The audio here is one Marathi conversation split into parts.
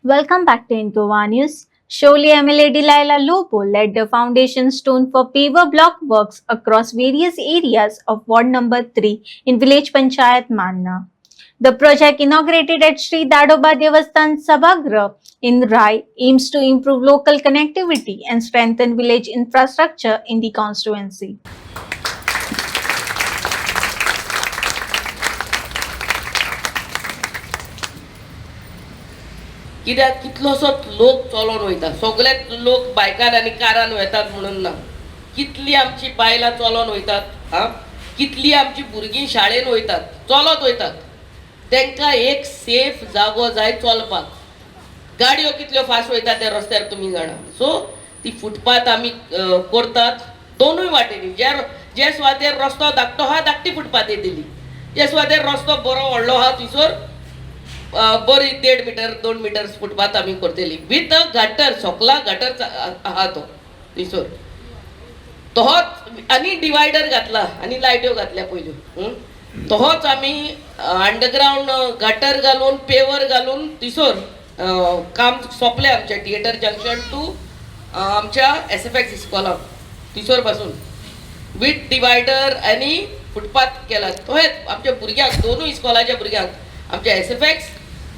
Welcome back to Intova News. Sholi MLA Delilah Lopo led the foundation stone for paver block works across various areas of Ward number 3 in Village Panchayat Manna. The project inaugurated at Sri Dadoba Devasthan Sabhagrah in Rai aims to improve local connectivity and strengthen village infrastructure in the constituency. कित्याक कितलोसोच लोक चलोन वयता, सगळेच लोक बायकार आनी कारान वतात म्हणून ना. कितली आमची बायलां चलोन वयतात, कितली आमची भुरगीं शाळेन वयतात, चलत वयतात. तांकां एक सेफ जागो जाय चलपाक. गाडयो कितल्यो फास्ट वयतात त्या रस्त्यार तुमी जाणा. सो ती फुटपाथ आमी करतात दोनूय वाटेनी. जे सुवातेर रस्तो धाकटो आहा धाकटी फुटपाथ येतली, जे सुवातेर रस्तो बरो व्हडलो आहा थंयसर बरी 1.5 मीटर 2 मीटर फुटपाथ आमी करतली विथ गटर. सकला गटर आहा तो थंयसर. तोच आनी डिवायडर घातला आनी लायट्यो घातल्या पयल्यो. तोच आमी अंडरग्राउंड गटर घालून पेवर घालून थंयसर काम सोंपलें आमचें थिएटर जंक्शन टू आमच्या SFX इस्कॉलाक थंयसर पासून विथ डिवायडर आनी फुटपाथ केला. तोच आमच्या भुरग्यांक दोनूय इस्कॉलाच्या भुरग्यांक आमच्या SFX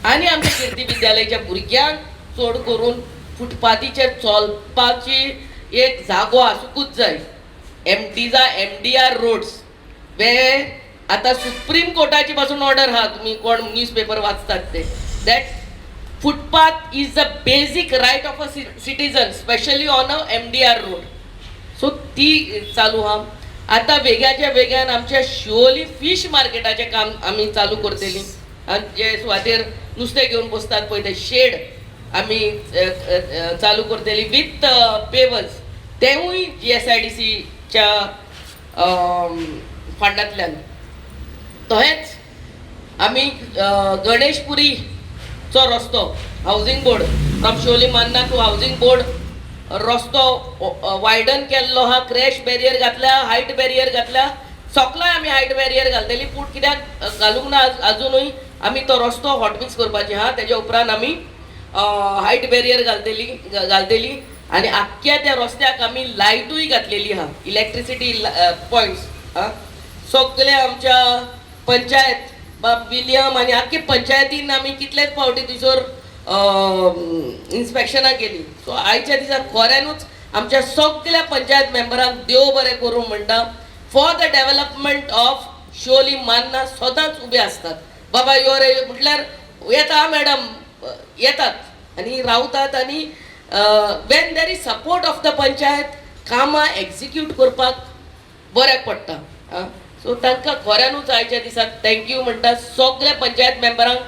आनी आमच्या कीर्ती विद्यालयाच्या भुरग्यांक चड करून फुटपाथीचेर चलपाची एक जागो आसूंकूच जाय. MDR रोड्स वे आतां सुप्रीम कोर्टाची पासून ऑर्डर आहा, तुमी कोण न्यूज पेपर वाचतात ते, that footpath is the basic right of a citizen specially on a MDR road. So ती चालू आहा. आतां वेगळ्याच्या वेगळ्यान आमच्या शिवोली फिश मार्केटाचें काम आमी चालू करतली. जे सुवातेर नुस्तें घेवन बसतात पळय ते शेड आमी चालू करतली विथ पेवर्स. तेवूय GSIDCच्या फंडांतल्यान. तहेच आमी गणेशपुरीचो रस्तो हावजींग बोर्ड फ्रॉम शिवोली मान्ना टू हावजींग बोर्ड रस्तो वायडन केल्लो आहा. क्रॅश बॅरियर घातल्या, हायट बॅरियर घातल्या. सकलाय आमी हायट बॅरियर घालतली, पूण कित्याक घालूंक ना अजुनूय आमी तो रस्तो हॉटमिक्स करपाचे आहा. तेज्या उपरांत आमी हायट बॅरियर घालतली आनी आख्ख्या त्या रस्त्याक आमी लायटूय घातलेली आहा, इलेक्ट्रिसिटी पॉयंट्स. सगळे आमच्या पंचायत विलियम आनी आख्खे पंचायतीन आमी कितलेच फावटी थंयसर इन्स्पेक्शनां केली. सो आयच्या दिसा खऱ्यानूच आमच्या सगळ्या पंचायत मेंबरांक देव बरें करूं म्हणटा. For the development of Shivoli मान्ना सदांच उबे आसतात. बाबा यो रे म्हटल्यार येता मॅडम, येतात आनी रावतात. आनी when there is support of the panchayat कामां एक्झिक्यूट करपाक बरें पडटा. सो तांकां खऱ्यानूच आयच्या दिसा थँक्यू म्हणटा सगळ्या पंचायत मेंबरांक.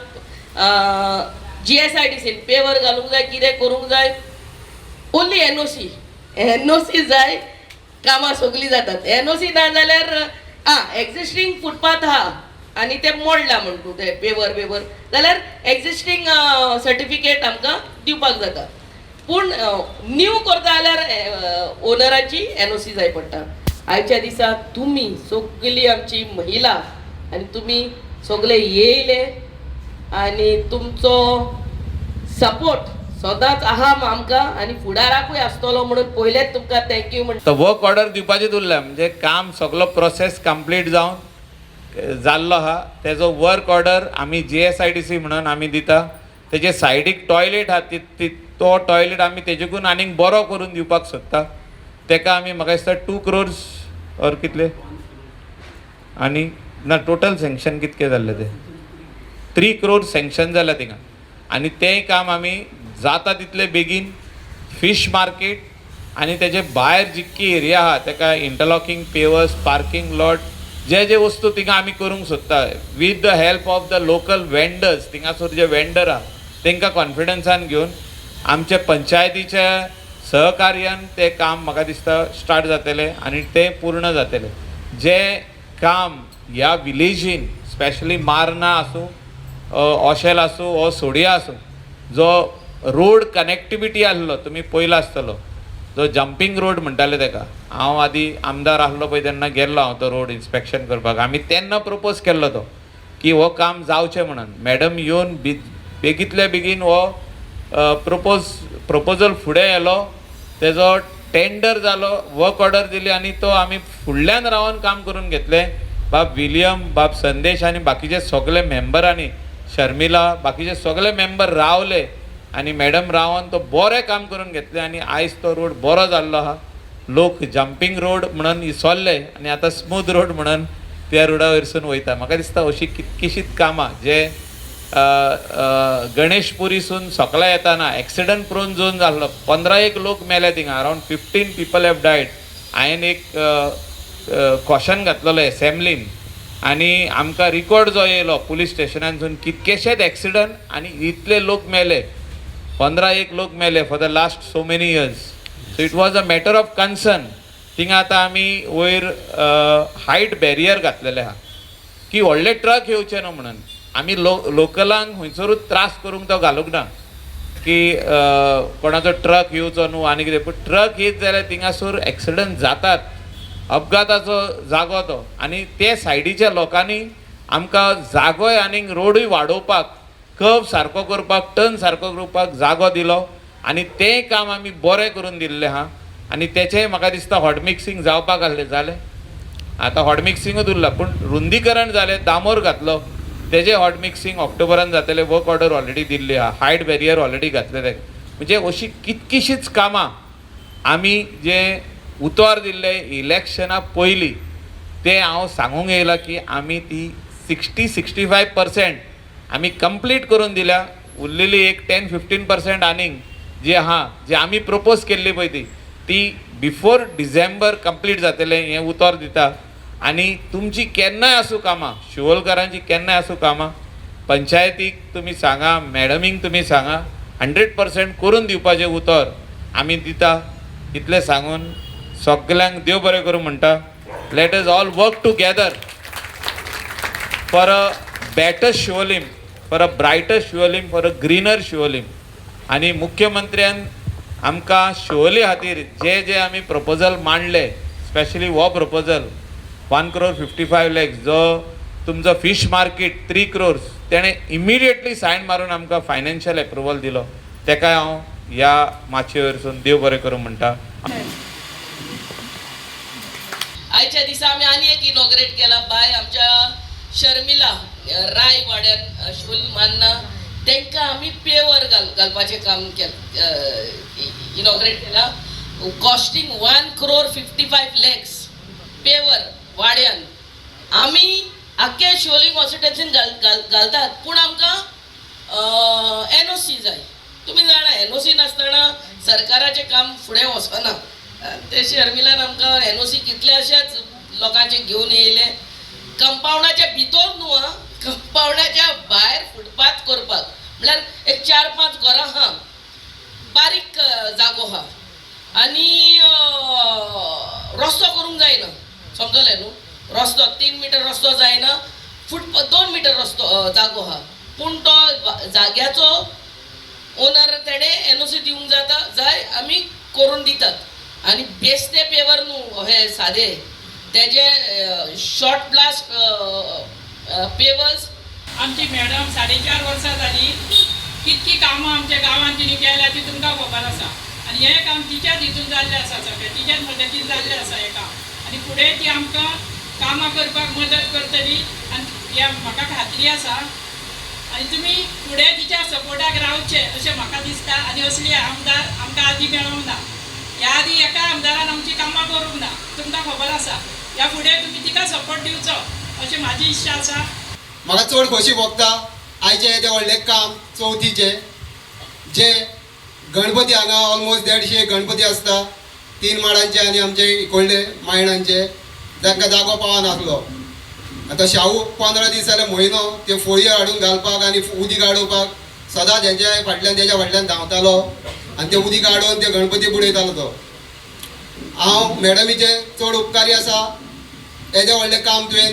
GSIDCन पेवर घालूंक जाय, कितें करूंक जाय, ओन्ली NOC जाय, कामां सगळीं जातात. NOC ना जाल्यार एक्झिस्टींग फुटपाथ आहा आनी ते मोडला म्हण तूं ते पेवर जाल्यार एक्झिस्टींग सर्टिफिकेट आमकां दिवपाक जाता. पूण न्यू करता जाल्यार ओनराची NOC जाय पडटा. आयच्या दिसा तुमी सगळीं आमची महिला आनी तुमी सगळे येयले आनी तुमचो सपोर्ट सदांच आहा आमकां आनी फुडाराकूय आसतलो म्हणून पयलेच तुमकां थँक्यू म्हणटा. वर्क ऑर्डर दिवपाचें उरलें म्हणजे काम सगळो प्रोसेस कंप्लीट जाल्लो आहा. तेजो वर्क ऑर्डर आमी GSIDC म्हणून आमी दिता. तेजे सायडीक टॉयलेट आहा, तो टॉयलेट आमी तेजेकून आनीक बरो करून दिवपाक सोदता. तेका आमी म्हाका दिसता 2 crores ऑर कितले आनी ना टोटल सँक्शन कितके जाल्ले ते 3 crores सँक्शन जाल्या थिंगा. आनी तेंय काम आमी जाता तितले बेगीन फिश मार्केट आनी तेजे भायर जितकी एरिया आहा तेका इंटरलॉकिंग पेवर्स, पार्किंग लॉट, जे वस्तू थिंगा आमी करूंक सोदता with the help of the local vendors. थिंगासर जे वेंडर आहा तांकां कॉन्फिडन्सान घेवन आमच्या पंचायतीच्या सहकार्यान ते काम म्हाका दिसता स्टार्ट जातलें आनी तें पूर्ण जातलें. जे काम ह्या विलेजीन स्पेशली मार्ना आसूं, ऑशेल आसूं वो सोडिया आसूं, जो रोड कनेक्टिविटी आसलो तुमी पयलो आसतलो, जो जंपींग रोड म्हणटाले ताका. हांव आदीं आमदार आसलो पळय तेन्ना गेल्लो हांव तो रोड इन्स्पेक्शन करपाक. आमी तेन्ना प्रपोज केल्लो तो की हो काम जावचें म्हणून. मॅडम येवन बेगींतल्या बेगीन हो प्रपोजल फुडें येलो, तेजो टेंडर जालो, वर्क ऑर्डर दिली आनी तो आमी फुडल्यान रावन काम करून घेतलें. बाब विलियम, बाब संदेश आनी बाकीचे सगळे मेंबरांनी, शर्मिला, बाकीचे सगळे मेंबर रावले आनी मॅडम रावन तो बरें काम करून घेतलें आनी आयज तो रोड बरो जाल्लो आहा. लोक जंपिंग रोड म्हणून इसरले आनी आतां स्मूथ रोड म्हणून त्या रोडा वयरसून वयता. म्हाका दिसता अशीं कितकीशींच कामां जे गणेशपुरीसून सकला येताना एक्सिडंट प्रोन झोन जाल्लो, 15 लोक मेले थिंगा, अरावंड 15 पीपल हॅव डायड. हांवें एक क्वेश्चन घातलेलो एसेंब्लीन आनी आमकां रिकॉर्ड जो येयलो पुलीस स्टेशनांसून कितकेशेच एक्सिडंट आनी इतले लोक मेले, 15 लोक मेले for the last so many years. So it was a matter of concern. थिंगा आतां आमी वयर हायट बॅरियर घातलेले आहा की व्हडले ट्रक येवचे न्हू म्हणून. आमी लोकलांक खंयसरूच त्रास करूंक तो घालूंक ना की कोणाचो ट्रक येवचो न्हू आनी कितें. पूण ट्रक येत जाल्यार थिंगासर एक्सिडंट जातात, अपघाताचो जागो तो. आनी ते सायडीच्या लोकांनी आमकां जागोय आनी रोडूय वाडोवपाक, कर्व सारको करपाक, टर्न सारको करपाक जागो दिलो आनी तें काम आमी बरें करून दिल्लें आहा. आनी तेचेंय म्हाका दिसता हॉट मिक्सिंग जावपाक जालें. आतां हॉट मिक्सिंगूच उरला, पूण रुंदीकरण जालें, दामोर घातलो, तेजें हॉट मिक्सिंग ऑक्टोबरान जातलें. वर्क ऑर्डर ऑलरेडी दिल्ली आहा, हायट बॅरियर ऑलरेडी घातलेले. म्हणजे अशीं कितकीशींच कामां आमी जे उतर दिल्ले इलेक्शना पयलीं ते हांव सांगूंक येयला की आमी ती 60-65% आमी कंप्लीट करून दिल्या. उरलेली एक 10-15% आनीक जी आहा, जी आमी प्रपोज केल्ली पळय ती बिफोर डिसेंबर कंप्लीट जातलें हें उतर दिता. आनी तुमची केन्नाय आसूं कामां, शिवोलकारांची केन्नाय आसूं कामां, पंचायतीक तुमी सांगा, मॅडमीक तुमी सांगा, 100% करून दिवपाचें उतर आमी दिता. इतलें सांगून सगल्यांक देव बरें करूं म्हणटा. Let us all work together for a better Siolim, for a brighter Siolim, for a greener Siolim. आनी मुख्यमंत्र्यान आमकां शिवोली खातीर जे जे आमी प्रपोजल मांडले, स्पेशली हो प्रपोजल 1,55,00,000 जो तुमचो फीश मार्केट 3 crores, तेणें इमिडिएटली सायन मारून आमकां फायनान्शियल एप्रुवल दिलो. तेकाय हांव ह्या माचये वयरसून देव बरें करूं म्हणटा. आयच्या दिसा आमी आनी एक इनॉग्रेट केला बाय आमच्या शर्मिला राय वाड्यान शिवोली मान्ना, तांकां आमी पेवर घालपाचें काम केलें, इनॉग्रेट केला. कॉस्टिंग 1,55,00,000 पेवर वाड्यान. आमी आख्खे शिवोली कॉन्स्टिट्युएन्सीन घालतात, पूण आमकां NOC जाय. तुमी जाणा NOC नासतना सरकाराचें काम फुडें वचना. ते शर्मिलान आमकां NOC कितल्याशाच लोकांचे घेवन येयले. कंपाउंडाच्या भितर न्हू, कंपाउंडाच्या भायर फुटपाथ करपाक म्हळ्यार एक 4-5 घरां आहा, बारीक जागो आहा आनी रस्तो करूंक जायना. समजलें न्हू? रस्तो 3 मीटर रस्तो जायना, 2 मीटर रस्तो जागो आहा. पूण तो जाग्याचो ओनर तेणें NOC दिवंक जाय, आमी करून दितात. आनी बेस्ते पेवर न्हू हे सादे, तेजे शॉर्ट ब्लास्ट पेवर्स. आमची मॅडम 4.5 वर्सां जाली. कितकी कामां आमच्या गांवांत तिणी केल्या ती तुमकां खबर आसा. आनी हें काम तिच्याच हितून जाल्लें आसा, सगळें तिच्याच मदतीन जाल्लें आसा हें काम. आनी फुडें ती आमकां कामां करपाक मदत करतली आनी ह्या म्हाका खात्री आसा. आनी तुमी फुडें तिच्या सपोर्टाक रावचे अशें म्हाका दिसता. आनी असली आमदार आमकां आदी मेळोंक ना. ह्या आदी एका आमदारान आमची कामां करूंक ना, तुमकां खबर आसा. ह्या फुडें तुमी तिका सपोर्ट दिवचो अशें म्हाजी इच्छा आसा. म्हाका चड खोशी भोगता आयचे येदें व्हडलें काम चवथीचे, जे गणपती हांगा ऑलमोस्ट 150 गणपती आसता, 3 माडांचे आनी आमचे इकोडले मायणांचे, जांकां जागो पावनासलो. आतां शाहू 15 दीस जाले म्हयनो ते फोळयो हाडून घालपाक आनी उदीक हाडोवपाक सदां तेच्या फाटल्यान धांवतालो आनी ते उदीक हाडून ते गणपती बुडयतालो तो. हांव मॅडमीचे चड उपकारी आसा. येदें व्हडलें काम तुवें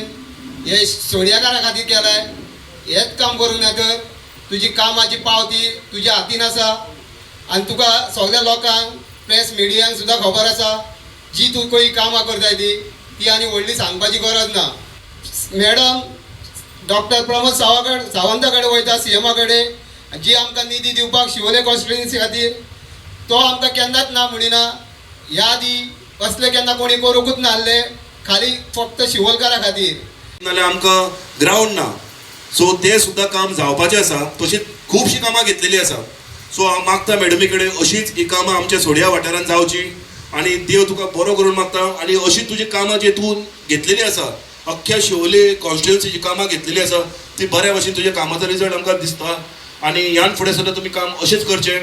हे सोणियाकारा खातीर केलें. हेंच काम करूंक ना तर तुजी कामाची पावती तुज्या हातीन आसा आनी तुका सगळ्या लोकांक प्रेस मिडियांक सुद्दां खबर आसा. जी तूं खंय कामां करताय ती आनी व्हडली सांगपाची गरज ना. मॅडम डॉक्टर प्रमोद सावंता कडेन वयता CM कडेन जी आमकां निधी दिवपाक शिवोले कॉन्स्टिट्युएन्सी खातीर तो आमकां केन्नाच ना म्हणिना. ह्या आदी असले केन्ना कोणी करूंकूच नासले, खाली फक्त शिवोलकारा खातीर. नाल्यार आमकां ग्रावंड ना, सो ते सुद्दां काम जावपाचें आसा. तशीच खुबशीं कामां घेतलेलीं आसा. सो हांव मागता मॅडमी कडेन अशीच ही कामां आमच्या सोड्या वाठारांत जावची आनी देव तुका बरो करून मागता. आनी अशीच तुजी कामां जी तूं घेतलेली आसा, अख्ख्या शिवोले कॉन्स्टिट्युएन्सीची कामां घेतलेली आसा, ती बऱ्या भशेन तुज्या कामाचो रिजल्ट आमकां दिसता. आनी ह्यान फुडें सुद्दां तुमी काम अशेंच करचें.